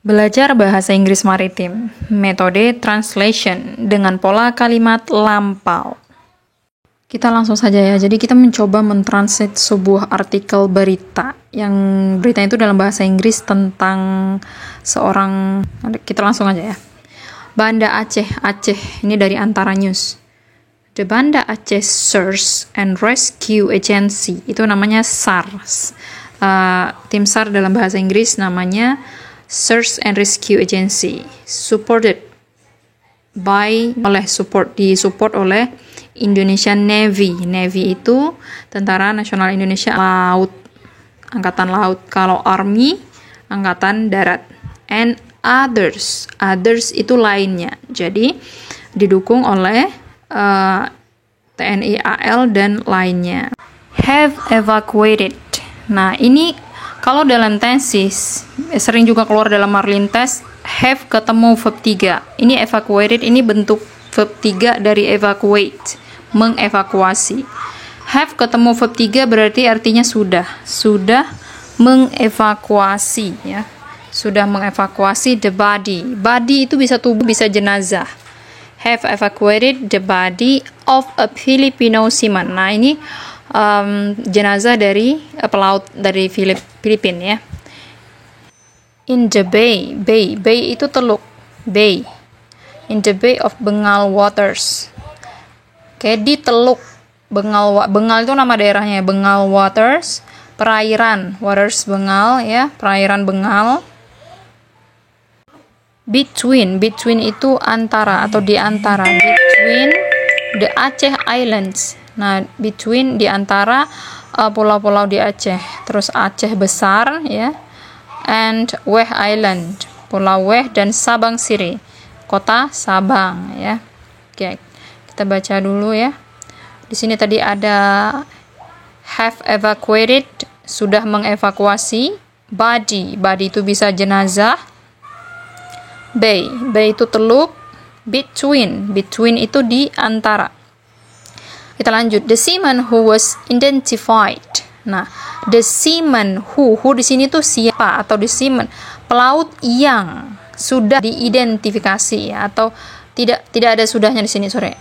Belajar bahasa Inggris maritim, metode translation dengan pola kalimat lampau. Kita langsung saja ya, jadi kita mencoba mentranslate sebuah artikel berita, yang berita itu dalam bahasa Inggris tentang seorang, kita langsung aja ya. Banda Aceh, ini dari Antara News. The Banda Aceh Search and Rescue Agency, itu namanya SAR. Tim SAR dalam bahasa Inggris namanya Search and Rescue Agency, disupport oleh Indonesian Navy. Navy itu Tentara Nasional Indonesia Laut, Angkatan Laut. Kalau Army, Angkatan Darat. And others itu lainnya. Jadi didukung oleh TNI AL dan lainnya. Have evacuated. Nah, ini kalau dalam tesis sering juga keluar dalam Marlin test, have ketemu verb 3. Ini evacuated, ini bentuk verb 3 dari evacuate, mengevakuasi. Have ketemu verb 3 berarti artinya sudah mengevakuasi ya. Sudah mengevakuasi the body. Body itu bisa tubuh, bisa jenazah. Have evacuated the body of a Filipino seaman. Nah, ini jenazah dari pelaut dari Filipina ya. In the bay itu teluk, bay. In the bay of Bengal waters. Oke, di teluk Bengal itu nama daerahnya, Bengal waters, perairan, waters Bengal ya, perairan Bengal. Between itu antara atau di antara, between the Aceh Islands. Nah, between di antara pulau-pulau di Aceh. Terus Aceh besar ya. And Weh Island, Pulau Weh dan Sabang Siri, kota Sabang ya. Oke, kita baca dulu ya. Di sini tadi ada have evacuated, sudah mengevakuasi. Body itu bisa jenazah. Bay itu teluk. Between itu di antara. Kita lanjut. The seaman who was identified. Nah, the seaman who di sini tuh siapa, atau the seaman, pelaut yang sudah diidentifikasi ya, atau tidak ada sudahnya di sini, sorry.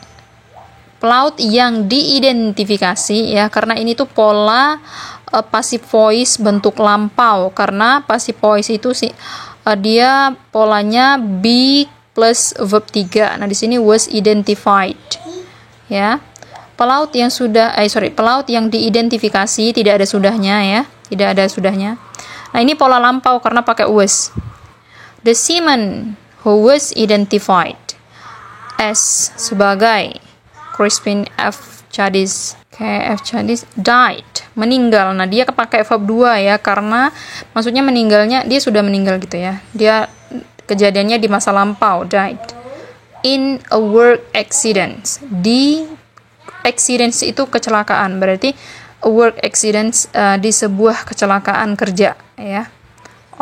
Pelaut yang diidentifikasi ya, karena ini tuh pola passive voice bentuk lampau, karena passive voice itu dia polanya be plus verb 3. Nah, di sini was identified ya. Pelaut yang diidentifikasi, tidak ada sudahnya ya, tidak ada sudahnya. Nah, ini pola lampau karena pakai was. The seaman who was identified as sebagai Crispin F. Chadis died, meninggal. Nah, dia pakai verb 2 ya, karena maksudnya meninggalnya, dia sudah meninggal gitu ya. Dia kejadiannya di masa lampau, died in a work accident. Accidents itu kecelakaan, berarti a work accidents di sebuah kecelakaan kerja ya.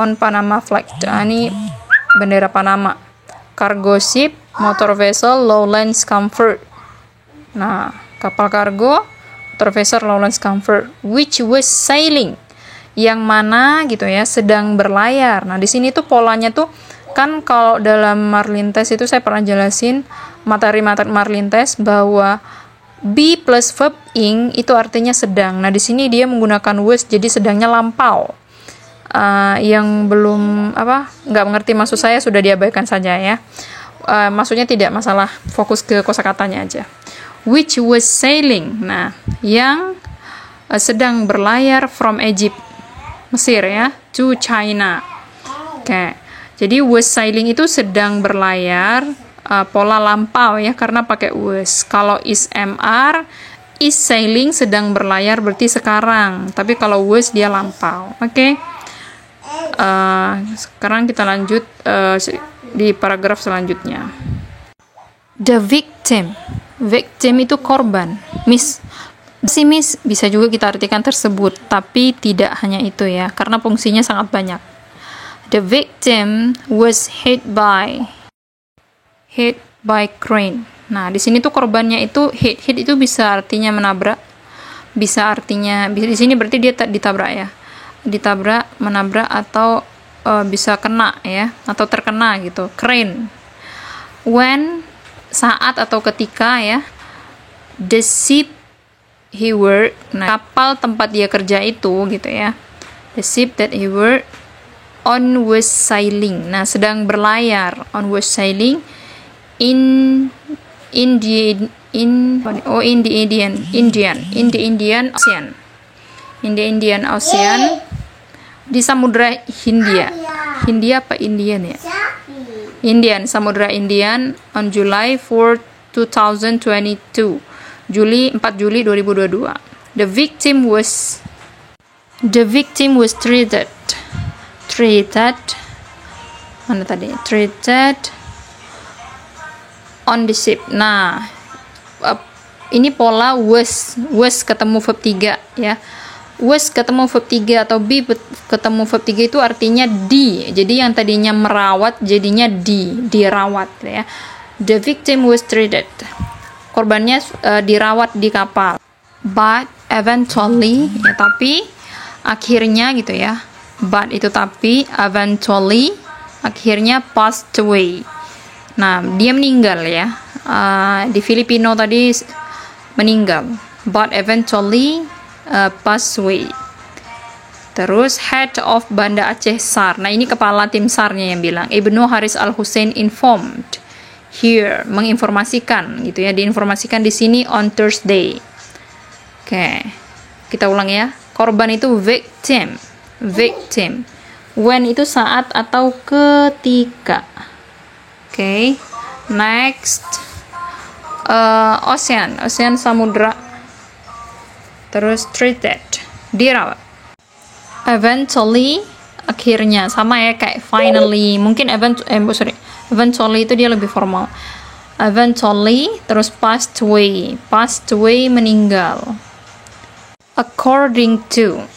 On Panama flag, ini bendera Panama. Cargo ship, motor vessel, Lowlands Comfort. Nah, kapal kargo, motor vessel, Lowlands Comfort, which was sailing, yang mana gitu ya, sedang berlayar. Nah, di sini tuh polanya tuh kan, kalau dalam Marlin test itu saya pernah jelasin materi Marlin test bahwa be plus verb ing itu artinya sedang. Nah, di sini dia menggunakan was, jadi sedangnya lampau. Yang belum nggak mengerti maksud saya sudah diabaikan saja ya. Maksudnya tidak masalah, fokus ke kosakatanya aja. Which was sailing. Nah, yang sedang berlayar from Egypt, Mesir ya, to China. Oke. Jadi was sailing itu sedang berlayar, pola lampau ya, karena pakai was. Kalau is MR, is sailing sedang berlayar berarti sekarang. Tapi kalau was dia lampau. Oke. Sekarang kita lanjut di paragraf selanjutnya. The victim itu korban. Miss bisa juga kita artikan tersebut, tapi tidak hanya itu ya, karena fungsinya sangat banyak. The victim was hit by crane. Nah, di sini tuh korbannya itu hit itu bisa artinya menabrak, bisa di sini berarti dia ditabrak ya, menabrak atau bisa kena ya, atau terkena gitu. Crane. When, saat atau ketika ya. The ship he worked, nah kapal tempat dia kerja itu gitu ya. The ship that he worked on was sailing. Nah, sedang berlayar. On was sailing in the Indian Ocean. In the Indian Ocean, di Samudra Hindia. Hindia apa Indian ya? Indian, Samudra Indian on July 4, 2022. 4 Juli 2022. The victim was treated mana tadi? Treated on the ship. Nah, ini pola was ketemu verb 3 ya. Was ketemu verb 3 atau be ketemu verb 3 itu artinya di. Jadi yang tadinya merawat jadinya dirawat ya. The victim was treated. Korbannya dirawat di kapal. But eventually ya, tapi akhirnya gitu ya. But itu tapi, eventually akhirnya passed away. Nah, dia meninggal ya. Di Filipino tadi meninggal. But eventually passed away. Terus head of Banda Aceh SAR. Nah, ini kepala tim SAR-nya yang bilang. Ibnu Haris Al-Hussein informed here, menginformasikan gitu ya, diinformasikan di sini on Thursday. Oke. Kita ulang ya. Korban itu victim. When itu saat atau ketika. Oke. Next. Ocean samudra. Terus treated, dirawat. Eventually, akhirnya sama ya kayak finally. Mungkin eventually itu dia lebih formal. Eventually, terus passed away meninggal. According to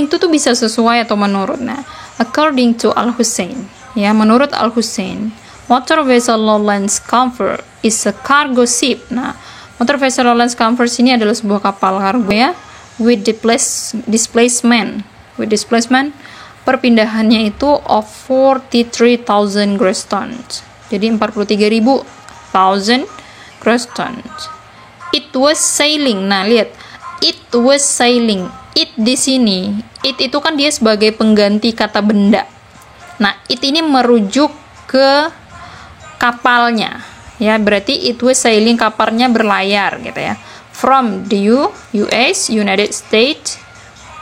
tuh bisa sesuai atau menurut. Nah, according to Al-Hussein ya, menurut Al-Hussein, motor vessel Lowlands Comfort is a cargo ship. Nah, motor vessel Lowlands Comfort ini adalah sebuah kapal kargo ya, with displacement perpindahannya itu of 43,000 gross tons. Jadi 43,000 gross tons. It was sailing. Nah, lihat. It was sailing. It di sini, it itu kan dia sebagai pengganti kata benda. Nah, it ini merujuk ke kapalnya. Ya, berarti it was sailing, kapalnya berlayar gitu ya. From the US, United States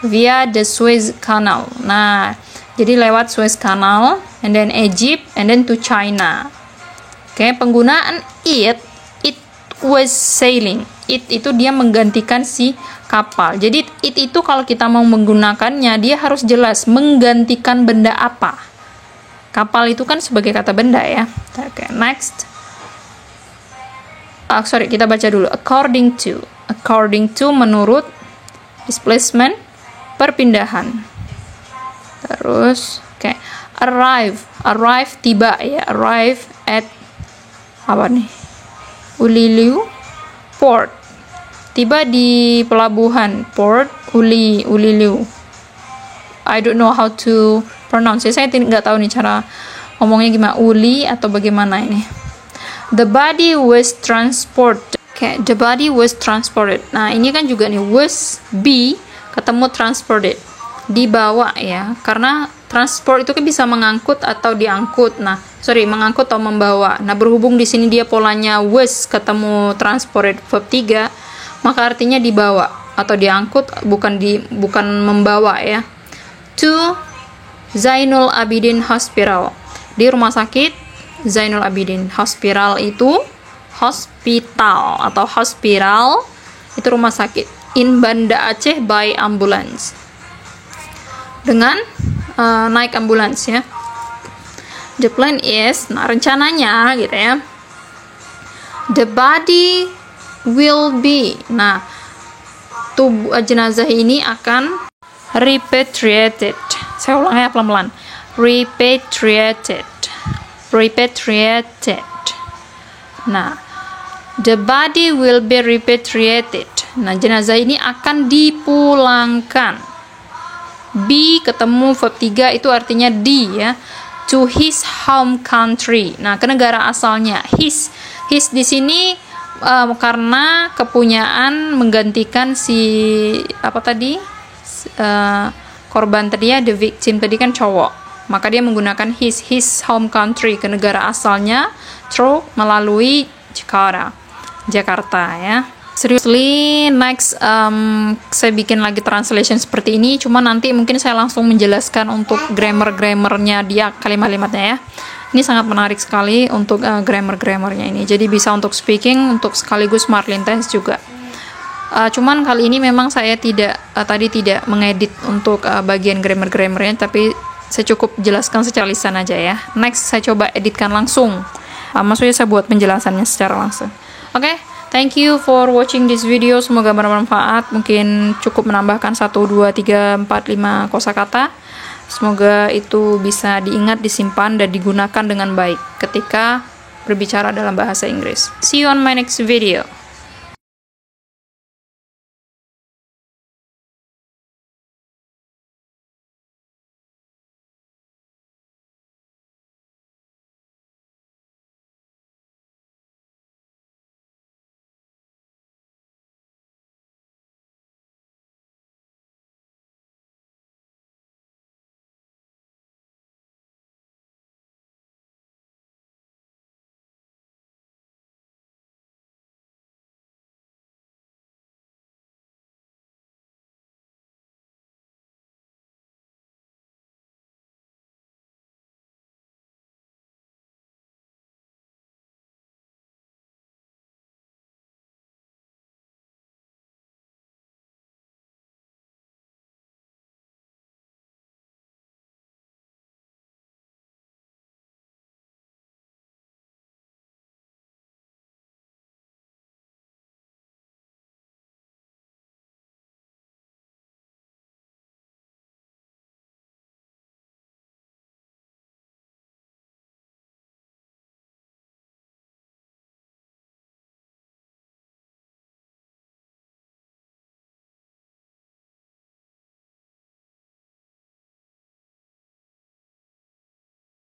via the Suez Canal. Nah, jadi lewat Suez Canal and then Egypt and then to China. Oke, penggunaan it was sailing. It itu dia menggantikan si kapal. Jadi it itu kalau kita mau menggunakannya dia harus jelas menggantikan benda apa. Kapal itu kan sebagai kata benda ya. Oke, next. Kita baca dulu. According to menurut, displacement perpindahan. Terus arrive tiba ya. Arrive at apa nih? Uliliu port. Tiba di pelabuhan port Uliliu. I don't know how to pronounce. Saya nggak tahu nih cara ngomongnya gimana, uli atau bagaimana ini. The body was transported. The body was transported. Nah, ini kan juga nih was be ketemu transported. Dibawa ya. Karena transport itu kan bisa mengangkut atau diangkut. Mengangkut atau membawa. Nah, berhubung di sini dia polanya was ketemu transported verb 3, maka artinya dibawa atau diangkut, bukan membawa ya. To Zainul Abidin Hospital. Di rumah sakit Zainul Abidin. Hospital itu hospital atau hospital itu rumah sakit. In Banda Aceh by ambulance. Dengan naik ambulans ya. The plan is, rencananya gitu ya. The body will be. Nah, tubuh jenazah ini akan repatriated. Saya ulang ya pelan-pelan. Repatriated. Nah, the body will be repatriated. Nah, jenazah ini akan dipulangkan. be ketemu verb 3 itu artinya di ya. To his home country. Nah, ke negara asalnya. His di sini karena kepunyaan menggantikan si apa tadi? Korban tadi ya, the victim tadi kan cowok. Maka dia menggunakan his home country, ke negara asalnya through melalui Jakarta ya. Seriously, next saya bikin lagi translation seperti ini, cuma nanti mungkin saya langsung menjelaskan untuk grammar-grammarnya dia, kalimat-kalimatnya ya. Ini sangat menarik sekali untuk grammar-grammarnya ini. Jadi bisa untuk speaking, untuk sekaligus Marlin test juga. Cuman kali ini memang saya tidak mengedit untuk bagian grammar-grammarnya, tapi saya cukup jelaskan secara lisan aja ya. Next saya coba editkan langsung. Maksudnya saya buat penjelasannya secara langsung. Oke. Thank you for watching this video. Semoga bermanfaat. Mungkin cukup menambahkan 1, 2, 3, 4, 5 kosakata. Semoga itu bisa diingat, disimpan, dan digunakan dengan baik ketika berbicara dalam bahasa Inggris. See you on my next video.